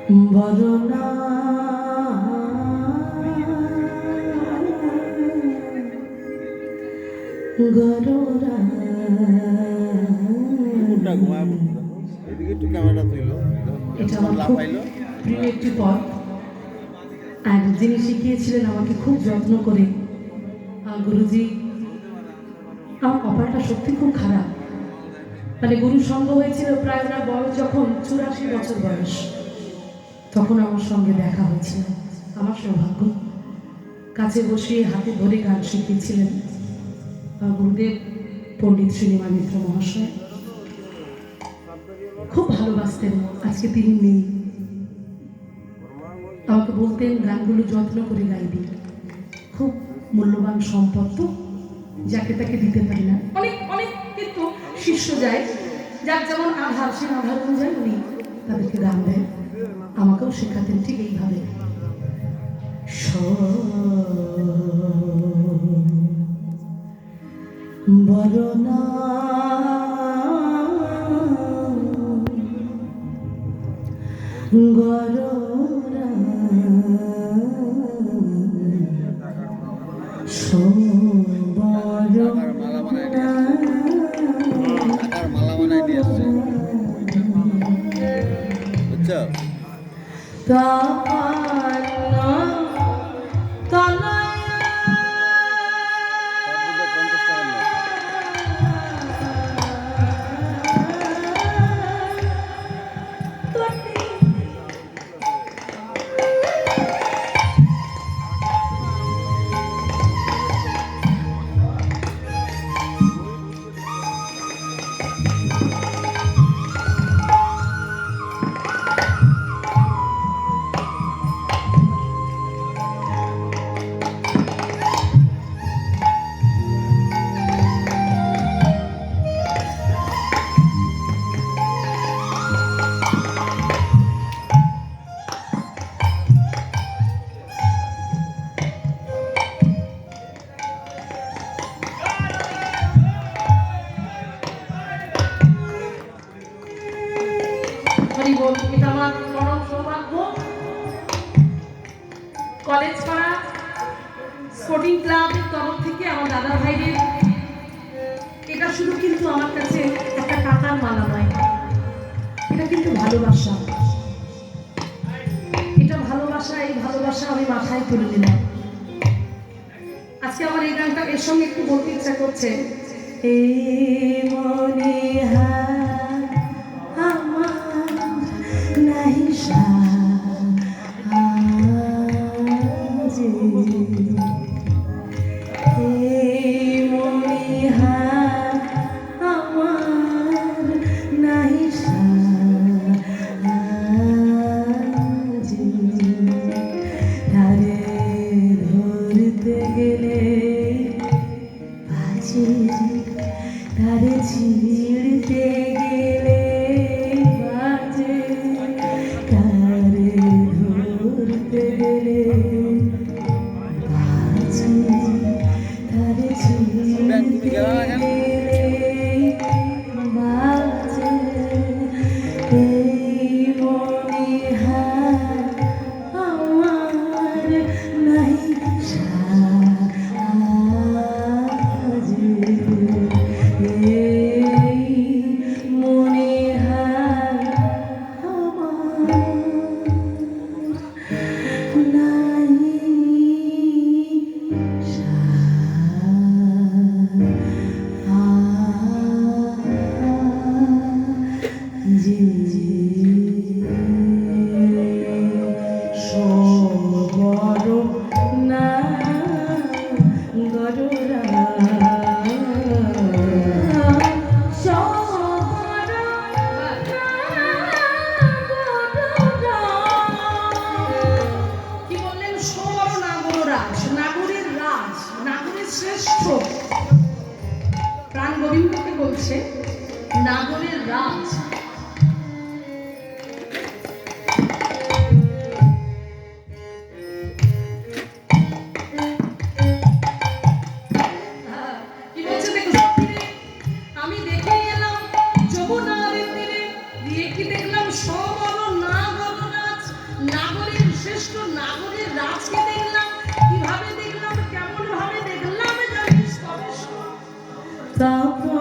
বরনা গররা এটা আমার খুব প্রিয় একটি পথ। আর যিনি শিখিয়েছিলেন আমাকে খুব যত্ন করে, গুরুজি, আমার কপালটা সত্যি খুব খারাপ। মানে গুরুর সঙ্গ হয়েছিল প্রায় ওনার বয়স যখন 84 বছর বয়স, তখন আমার সঙ্গে দেখা হয়েছিল। আমার সৌভাগ্য, কাছে বসিয়ে হাতে ধরে গান শিখিয়েছিলেন গুরুদেব পণ্ডিত শ্রীনিবাস মিত্র মহাশয়। খুব ভালোবাসতেন। আজকে তিনি নেই। আমাকে বলতেন গানগুলো যত্ন করে গাইবি, খুব মূল্যবান সম্পদ তো, যাকে তাকে দিতে পারি না। অনেক অনেক কিন্তু শিষ্য যায়, যার যেমন আধার, সে আধার অনুযায়ী উনি তাদেরকে গান দেন। আমাকেও শেখাতেন ঠিক এইভাবে। বরনা গররা এটা আমার পরম সৌভাগ্য। কলেজ পাড়া স্পোর্টিং ক্লাবের তরফ থেকে আমার দাদা ভাইদের এটা শুধু কিন্তু আমার কাছে একটা টাকার মালা নয়, এটা কিন্তু ভালোবাসা। এটা ভালোবাসা, এই ভালোবাসা আমি মাথায় তুলে নিলাম। আজকে আমার এই গানটা এর সঙ্গে একটু বলতে ইচ্ছা করছে। এই মনে তারে ছিঁড়তে গেলে বাজে, তারে ধরতে গেলে বাজে, তারে ছিঁড়তে গেলে বাজে। এই মনে হার আমার নাই শ্রেষ্ঠ প্রাণ গোবিন্দকে বলছে নাগরের রাজ। আমি দেখে এলাম যমুনার তীরে, দিয়ে কি দেখলাম সবর নাগর রাজ। সাগরের রাজকে দেখলাম, কিভাবে দেখলাম, কেমন ভাবে দেখলাম জানিস তবে শোন। তারপর